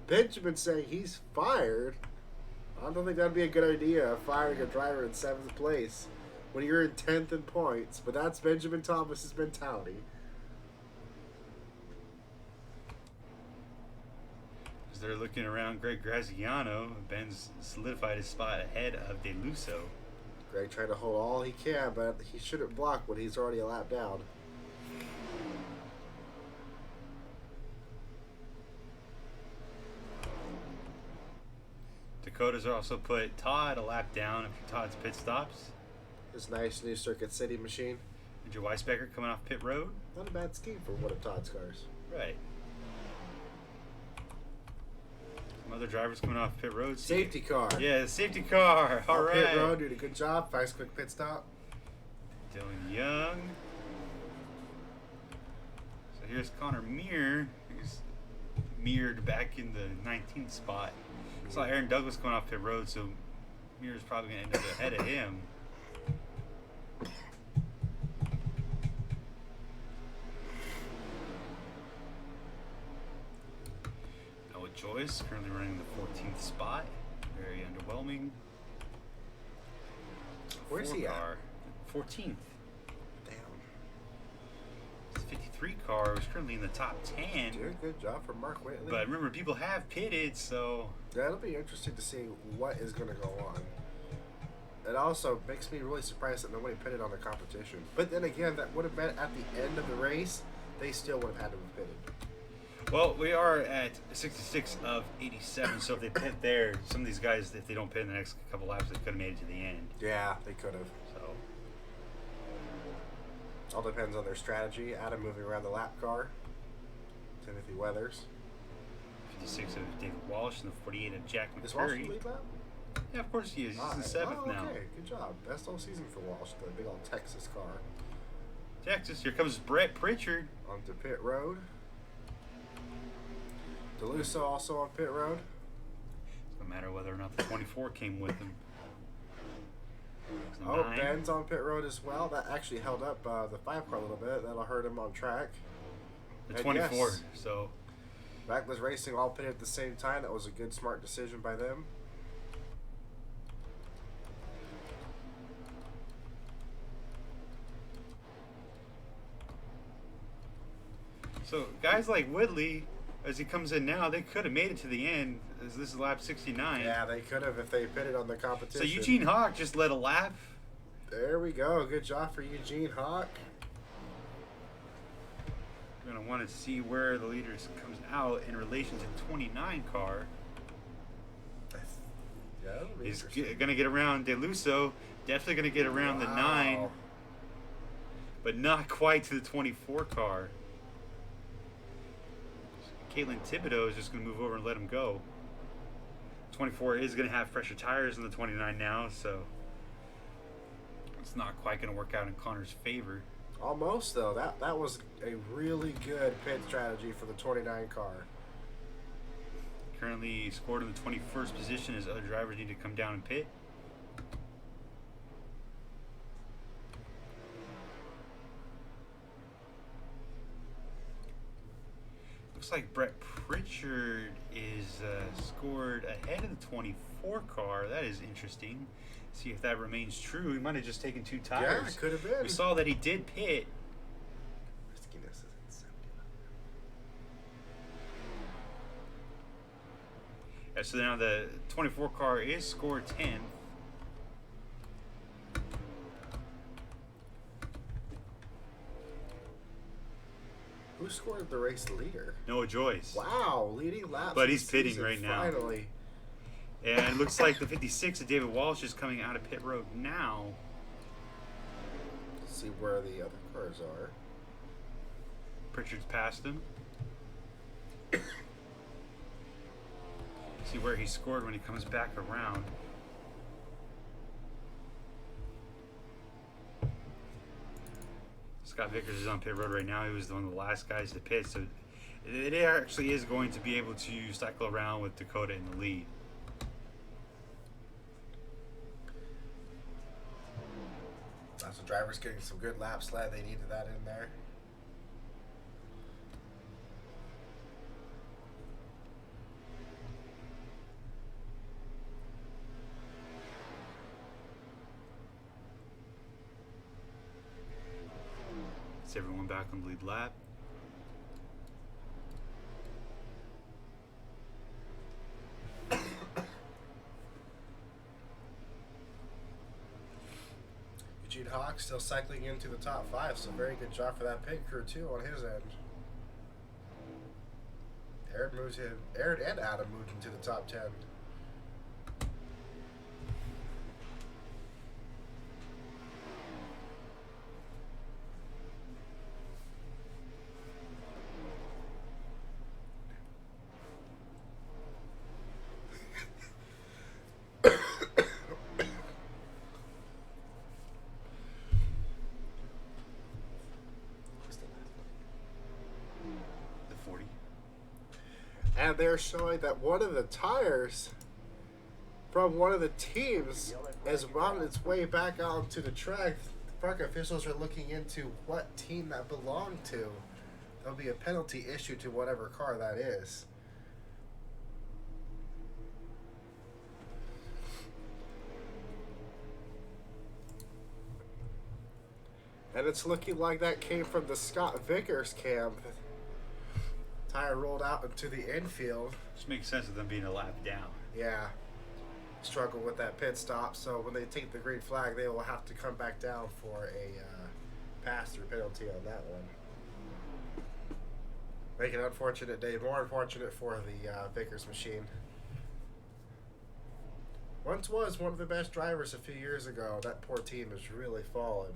Benjamin saying he's fired. I don't think that'd be a good idea, firing a driver in 7th place when you're in 10th in points. But that's Benjamin Thomas's mentality. As they're looking around Greg Graziano, Ben's solidified his spot ahead of DeLusso. Greg trying to hold all he can, but he shouldn't block when he's already a lap down. Dakota's also put Todd a lap down after Todd's pit stops. His nice new Circuit City machine. Andrew Weisbecker coming off pit road. Not a bad scheme for one of Todd's cars. Right. Some other drivers coming off pit road. Safety car. Yeah, safety car. All right. Pit road, did a good job. Nice quick pit stop. Dylan Young. So here's Connor Mears. He's mirrored back in the 19th spot. Saw Aaron Douglas going off pit road, so Mir's probably going to end up ahead of him. Noah Joyce currently running the 14th spot. Very underwhelming. Where's he at? 14th. Damn. His 53 car was currently in the top 10. Dude, good job for Mark Whitley. But remember, people have pitted, so... Yeah, it'll be interesting to see what is going to go on. It also makes me really surprised that nobody pitted on the competition. But then again, that would have been at the end of the race. They still would have had to have pitted. Well, we are at 66 of 87, so if they pit there, some of these guys, if they don't pit in the next couple laps, they could have made it to the end. Yeah, they could have. So, All depends on their strategy. Adam moving around the lap car. Timothy Weathers. 56 of David Walsh and the 48 of Jack Is Walsh the McCurry. lead lap? Yeah, of course he is. He's in 7th now. Okay, good job. Best all season for Walsh, the big old Texas car. Texas, here comes Brett Pritchard. Onto pit road. DeLusso also on pit road. No matter whether or not the 24 came with him. Oh, 9. Ben's on pit road as well. That actually held up the 5 car a little bit. That'll hurt him on track. The And 24. yes, So, Backless Racing all pitted at the same time. That was a good, smart decision by them. so guys like Whitley, as he comes in now, they could have made it to the end. As this is lap 69. Yeah, they could have if they pitted on the competition. So Eugene Hawk just led a lap. There we go. Good job for Eugene Hawk. We're going to want to see where the leaders comes out in relation to the 29 car. Yeah, that'll be He's interesting. going to get around DeLusso. Definitely going to get around the 9. But not quite to the 24 car. Caitlin Thibodeau is just going to move over and let him go. 24 is going to have fresher tires than the 29 now, so it's not quite going to work out in Connor's favor. Almost, though. That was a really good pit strategy for the 29 car. Currently scored in the 21st position as other drivers need to come down and pit. Looks like Brett Pritchard is scored ahead of the 24 car. That is interesting. See if that remains true. He might have just taken 2 tires. Yeah, it could have been. We saw that he did pit. Riskiness is insanity. Yeah, so now the 24 car is scored 10th. Who scored the race leader? Noah Joyce. Wow, leading laps. But of the he's pitting season, right now. Finally. And it looks like the 56 of David Walsh is coming out of pit road now. Let's see where the other cars are. Pritchard's passed him. See where he scored when he comes back around. Scott Vickers is on pit road right now. He was one of the last guys to pit, so it actually is going to be able to cycle around with Dakota in the lead. Lots of drivers getting some good laps. Glad they needed that in there. It's everyone back on the lead lap. Eugene Hawk still cycling into the top 5, so very good job for that pit crew too on his end. Aaron and Adam moved into the top 10. and they're showing that one of the tires from one of the teams is on its way back out onto the track. The FARCA officials are looking into what team that belonged to. There'll be a penalty issued to whatever car that is. And it's looking like that came from the Scott Vickers camp. The tire rolled out into the infield. Which makes sense of them being a lap down. Yeah. Struggle with that pit stop, so when they take the green flag, they will have to come back down for a pass-through penalty on that one. Make an unfortunate day more unfortunate for the Vickers machine. Once was one of the best drivers a few years ago. That poor team has really fallen.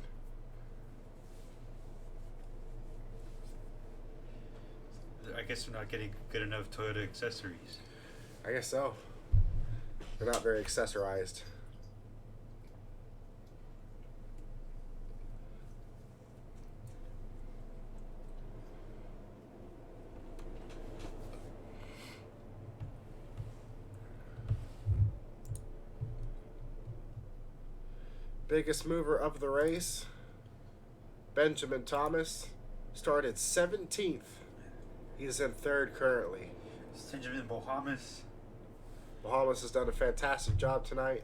I guess we're not getting good enough Toyota accessories. I guess so. They're not very accessorized. Biggest mover of the race, Benjamin Thomas, started 17th. He's in third currently. Benjamin Bahamas. Bahamas has done a fantastic job tonight.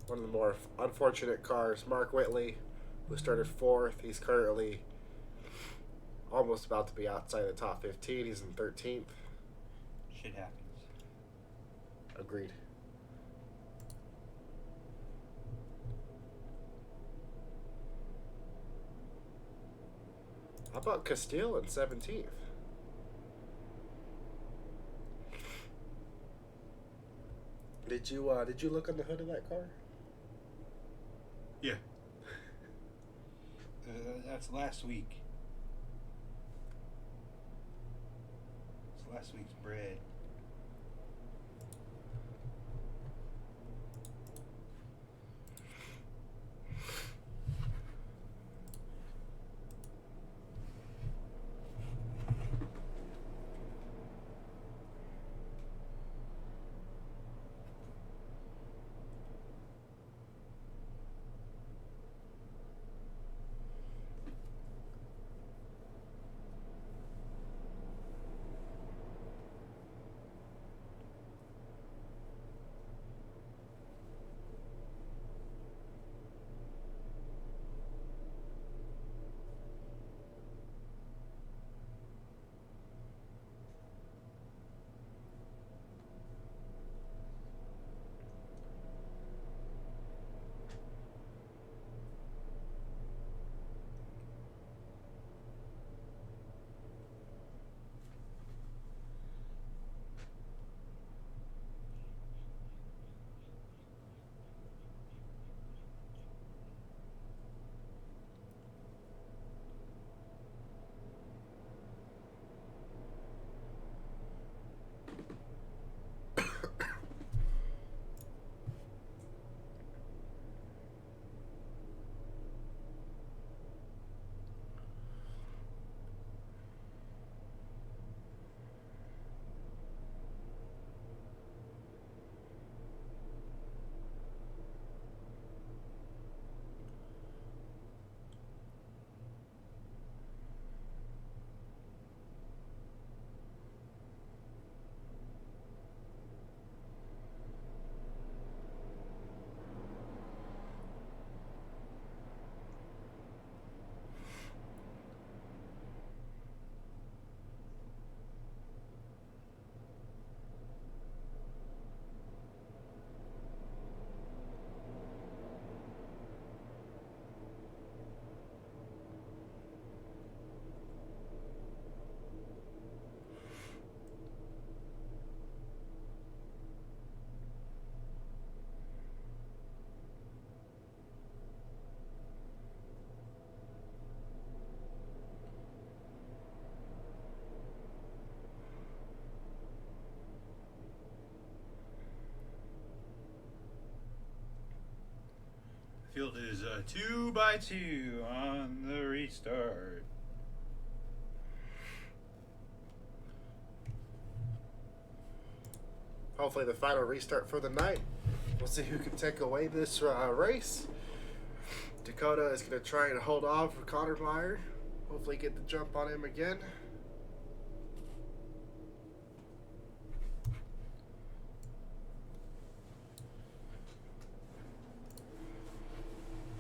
One of the more unfortunate cars, Mark Whitley, who started fourth. He's currently almost about to be outside the top 15. He's in 13th. Shit happens. Agreed. How about Castile in 17th? Did you look on the hood of that car? Yeah. That's last week. It's last week's bread. Field is a 2x2 on the restart. Hopefully the final restart for the night. We'll see who can take away this race. Dakota is going to try and hold off for Connor Meyer. Hopefully get the jump on him again.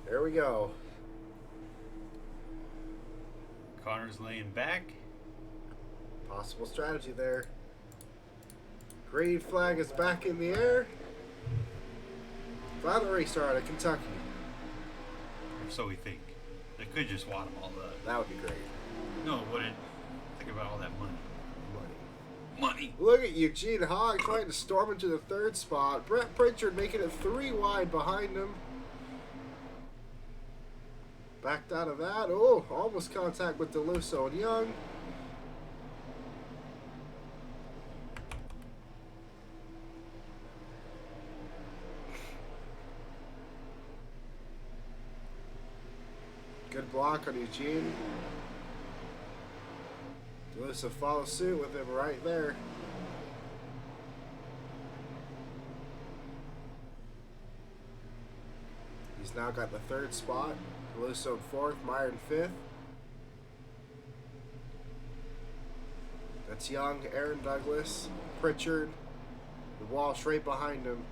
There we go. Connor's laying back. Possible strategy there. Green flag is back in the air. Final restart at Kentucky. Or so we think. They could just wad them all up. That would be great. No, it wouldn't. Think about all that money. Money. Look at Eugene Hogg trying to storm into the third spot. Brett Pritchard making it 3 wide behind him. Backed out of that. Oh, almost contact with DeLusso and Young. Good block on Eugene. DeLusso follows suit with him right there. He's now got the third spot. DeLusso in fourth, Meyer in fifth. That's Young, Aaron Douglas, Pritchard, and Walsh right behind him.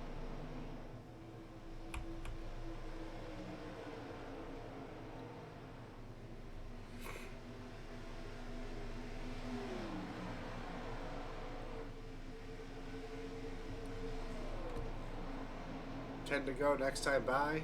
To go next time by.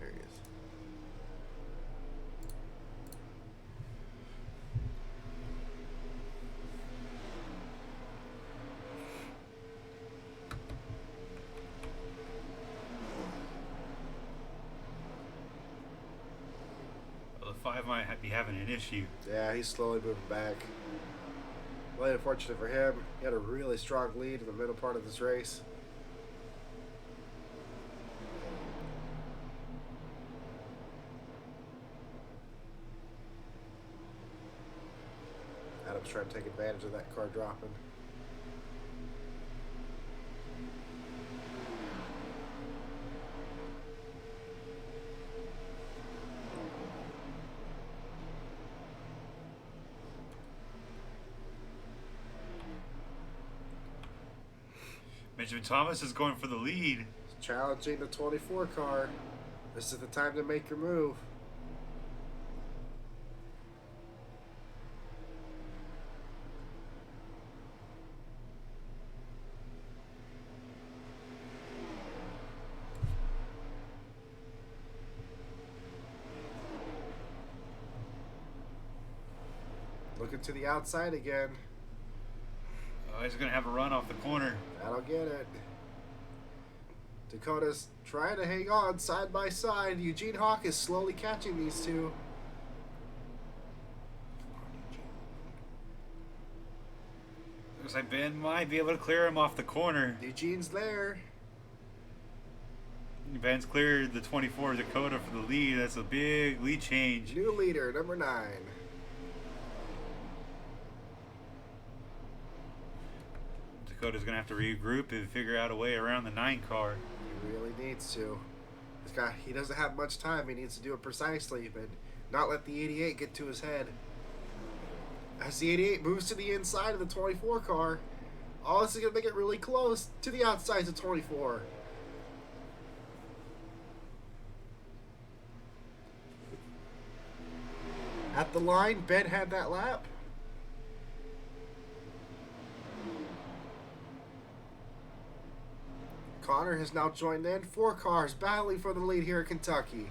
There he is. Five might be having an issue. Yeah, he's slowly moving back. Really unfortunate for him. He had a really strong lead in the middle part of this race. Adam's trying to take advantage of that car dropping. Benjamin Thomas is going for the lead. Challenging the 24 car. This is the time to make your move. Looking to the outside again. Oh, he's going to have a run off the corner. That'll get it. Dakota's trying to hang on side by side. Eugene Hawk is slowly catching these two. Looks like Ben might be able to clear him off the corner. Eugene's there. Ben's cleared the 24 Dakota for the lead. That's a big lead change. New leader, number 9. Dakota's going to have to regroup and figure out a way around the 9 car. He really needs to. He doesn't have much time. He needs to do it precisely, but not let the 88 get to his head. As the 88 moves to the inside of the 24 car, all this is going to make it really close to the outsides of 24. At the line, Ben had that lap. Connor has now joined in. 4 cars battling for the lead here at Kentucky.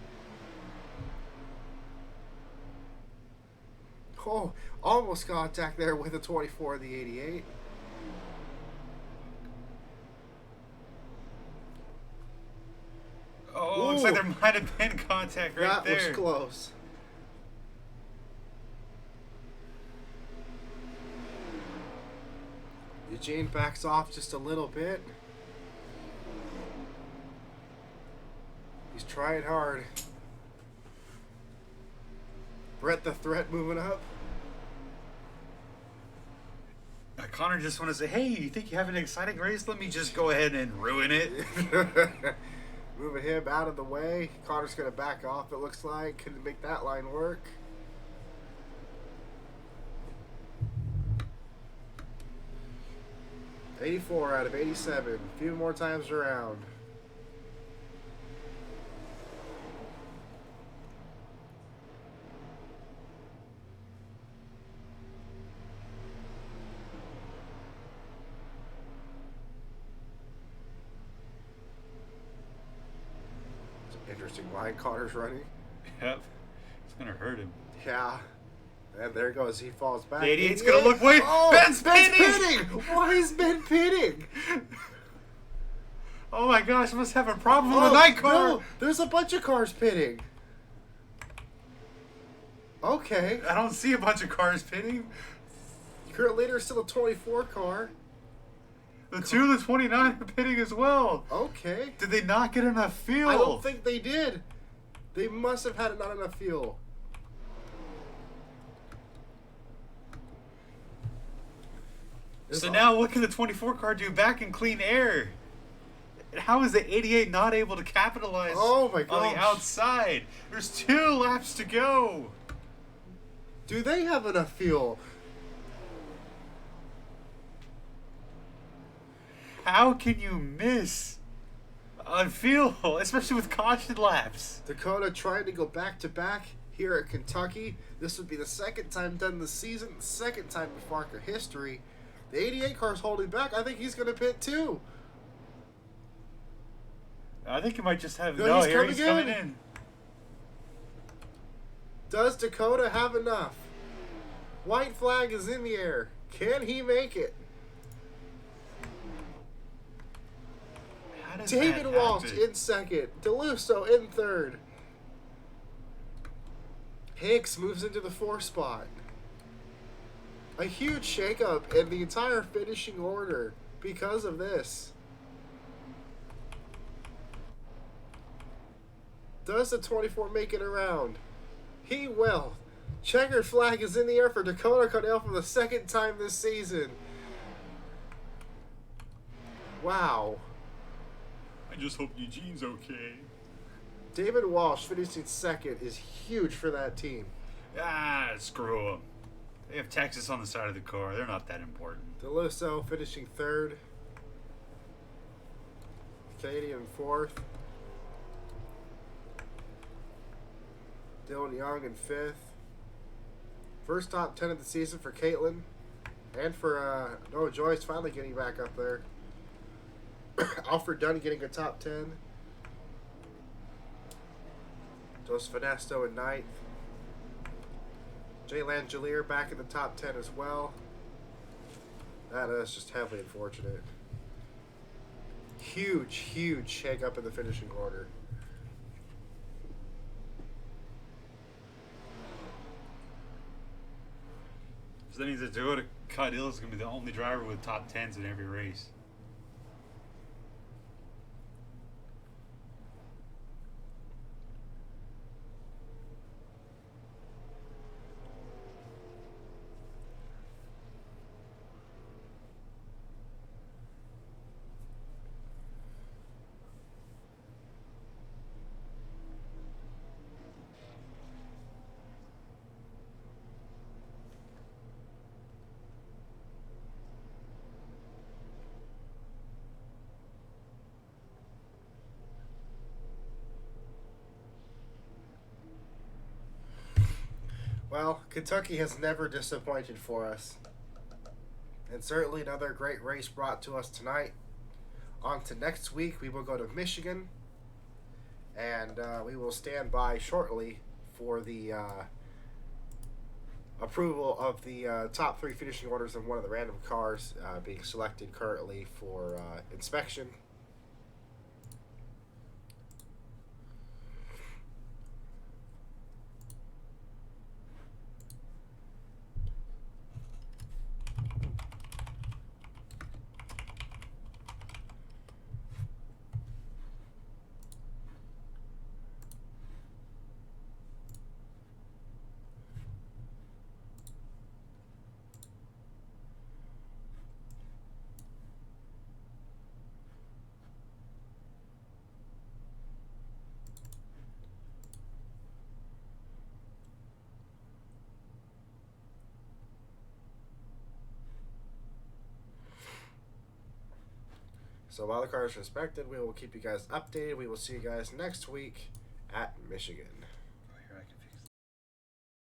Oh, almost contact there with the 24 and the 88. like there might have been contact right there. That was close. Eugene backs off just a little bit. He's trying hard. Brett the Threat moving up. Connor just want to say, hey, you think you have an exciting race? Let me just go ahead and ruin it. Moving him out of the way. Connor's going to back off, it looks like. Couldn't make that line work. $84 out of $87. A few more times around. Interesting line Connor's running. Yep. It's going to hurt him. Yeah. And there goes. He falls back. The 88's going to look. Wait. Oh, Ben's pitting. Why is Ben pitting? Oh my gosh. I must have a problem with the night car. No, there's a bunch of cars pitting. Okay. I don't see a bunch of cars pitting. Current leader is still a 24 car. The 2 of the 29 are pitting as well. Okay. Did they not get enough fuel? I don't think they did. They must have had not enough fuel. So now what can the 24 car do back in clean air? How is the 88 not able to capitalize on the outside? There's 2 laps to go. Do they have enough fuel? How can you miss on fuel, especially with caution laps? Dakota trying to go back-to-back here at Kentucky. This would be the second time done this season, the second time in FARCA history. The 88 car's holding back. I think he's going to pit too. I think he might just have... No, he's coming in. Does Dakota have enough? White flag is in the air. Can he make it? David Walsh in second. DeLusso in third. Hicks moves into the 4th spot. A huge shakeup in the entire finishing order because of this. Does the 24 make it around? He will. Checkered flag is in the air for Dakota Connell for the second time this season. Wow. I just hope Eugene's okay. David Walsh finishing second is huge for that team. Ah, screw them. They have Texas on the side of the car. They're not that important. DeLusso finishing third. Canadian 4th. Dylan Young in 5th. First top 10 of the season for Caitlin. And for Noah Joyce finally getting back up there. Alfred Dunn getting a top 10. Dos Finesto in 9th. Jay Langelier back in the top 10 as well. That is just heavily unfortunate. Huge, huge shake up in the finishing order. So that means that Dakota Caudill is going to be the only driver with top 10s in every race. Well, Kentucky has never disappointed for us. And certainly another great race brought to us tonight. On to next week, we will go to Michigan. And we will stand by shortly for the approval of the top 3 finishing orders of one of the random cars being selected currently for inspection. So while the cars are inspected, we will keep you guys updated. We will see you guys next week at Michigan.